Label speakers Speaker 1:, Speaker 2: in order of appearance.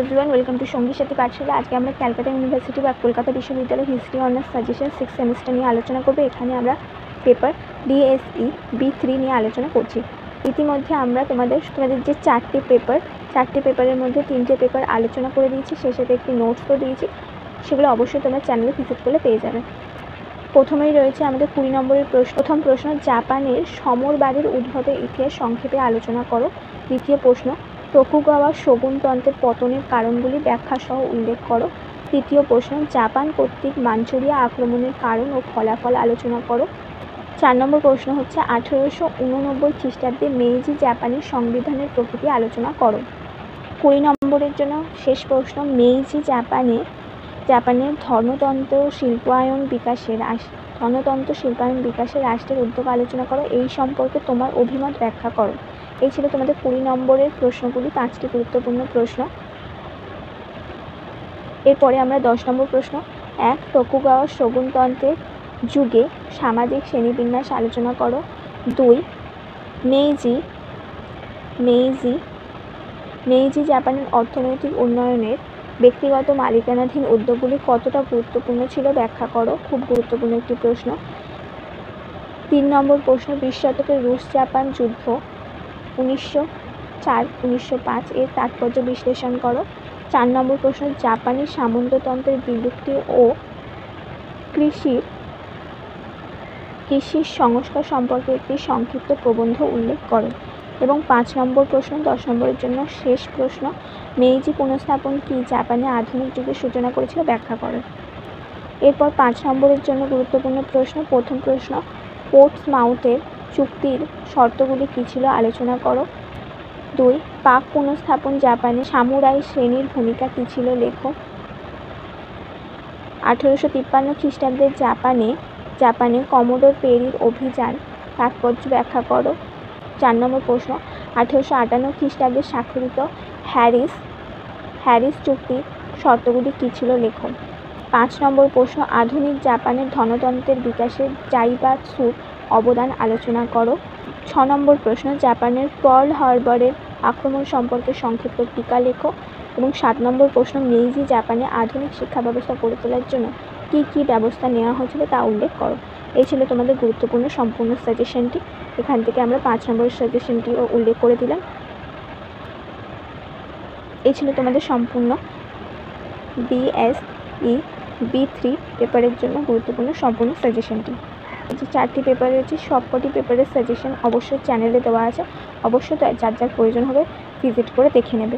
Speaker 1: Everyone, welcome to সঙ্গী সাথী পাঠশালা। আজকে আমরা ক্যালকাটা ইউনিভার্সিটি বা কলকাতা বিশ্ববিদ্যালয় হিস্ট্রি অনার্স সাজেশন 6 সেমিস্টার নিয়ে আলোচনা করব। এখানে আমরা পেপার ডিএসই B3 নিয়ে আলোচনা করছি। ইতিমধ্যে আমরা তোমাদের যে চারটি পেপারের মধ্যে 3টে পেপার আলোচনা করে দিয়েছি, সেই সাথে একটি নোটসও দিয়েছি। সেগুলো অবশ্যই তোমরা চ্যানেলে ভিজিট করলে পেয়ে যাবে। প্রথমেই রয়েছে আমাদের 20 নম্বরের প্রথম প্রশ্ন, জাপানের সমরবাদের উদ্ভবের ইতিহাস সংক্ষেপে আলোচনা করো। দ্বিতীয় প্রশ্ন, তোকুগাওয়া শোগুনতন্ত্রের পতনের কারণগুলি ব্যাখ্যা সহ উল্লেখ করো। তৃতীয় প্রশ্ন, জাপান কর্তৃক মাঞ্চুরিয়া আক্রমণের কারণ ও ফলাফল আলোচনা করো। 4 নম্বর প্রশ্ন হচ্ছে 1889 খ্রিস্টাব্দে মেইজি জাপানের সংবিধানের প্রকৃতি আলোচনা করো। 20 নম্বরের জন্য শেষ প্রশ্ন, মেইজি জাপানের ধর্মতন্ত্র শিল্পায়ন বিকাশের রাষ্ট্রের উদ্যোগ আলোচনা করো। এই সম্পর্কে তোমার অভিমত ব্যাখ্যা করো। এই ছিল তোমাদের 20 নম্বরের প্রশ্নগুলি, 5টি গুরুত্বপূর্ণ প্রশ্ন। এরপরে আমরা 10 নম্বর প্রশ্ন, 1 তোকুগাওয়া শোগুনতন্ত্রের যুগে সামাজিক শ্রেণীবিন্যাস আলোচনা করো। 2 মেইজি জাপানের অর্থনৈতিক উন্নয়নের ব্যক্তিগত মালিকানাধীন উদ্যোগগুলি কতটা গুরুত্বপূর্ণ ছিল ব্যাখ্যা করো। খুব গুরুত্বপূর্ণ একটি প্রশ্ন। 3 নম্বর প্রশ্ন, 20 শতকের রুশ জাপান যুদ্ধ 1904-1905 এর তাৎপর্য বিশ্লেষণ করো। 4 নম্বর প্রশ্ন, জাপানি সামন্ততন্ত্রের বিলুপ্তি ও কৃষির সংস্কার সম্পর্কে একটি সংক্ষিপ্ত প্রবন্ধ উল্লেখ করো। এবং 5 নম্বর প্রশ্ন, 10 নম্বরের জন্য শেষ প্রশ্ন, মেইজি পুনঃস্থাপন কি জাপানে আধুনিক যুগের সূচনা করেছিল ব্যাখ্যা করো। এরপর 5 নম্বরের জন্য গুরুত্বপূর্ণ প্রশ্ন, প্রথম প্রশ্ন, পোর্টসমাউথের চুক্তির শর্তগুলি কী ছিল আলোচনা করো। 2 পাক পুনঃস্থাপন জাপানে সামুরাই শ্রেণীর ভূমিকা কী ছিল লেখো। 1853 খ্রিস্টাব্দে জাপানে কমোডোর পেরির অভিযান তাৎপর্য ব্যাখ্যা করো। 4 নম্বর প্রশ্ন, 1858 খ্রিস্টাব্দে স্বাক্ষরিত হ্যারিস চুক্তির শর্তগুলি কী ছিল লেখো। 5 নম্বর প্রশ্ন, আধুনিক জাপানের ধনতন্ত্রের বিকাশে জাইবাৎসুর অবদান আলোচনা করো। 6 নম্বর প্রশ্ন, জাপানের পার্ল হারবারের আক্রমণ সম্পর্কে সংক্ষিপ্ত টিকা লেখো। এবং 7 নম্বর প্রশ্ন, মেইজি জাপানে আধুনিক শিক্ষা ব্যবস্থা গড়ে তোলার জন্য কী কী ব্যবস্থা নেওয়া হয়েছিল তা উল্লেখ করো। এই ছিল তোমাদের গুরুত্বপূর্ণ সম্পূর্ণ সাজেশনটি। এখান থেকে আমরা 5 নম্বরের সাজেশনটিও উল্লেখ করে দিলাম। এই ছিল তোমাদের সম্পূর্ণ ডিএসই B3 পেপারের জন্য গুরুত্বপূর্ণ সম্পূর্ণ সাজেশনটি। যে 4টি পেপার রয়েছে সবকটি পেপারের সাজেশন অবশ্যই চ্যানেলে দেওয়া আছে, অবশ্যই যার যার প্রয়োজন হবে ভিজিট করে দেখে নেবে।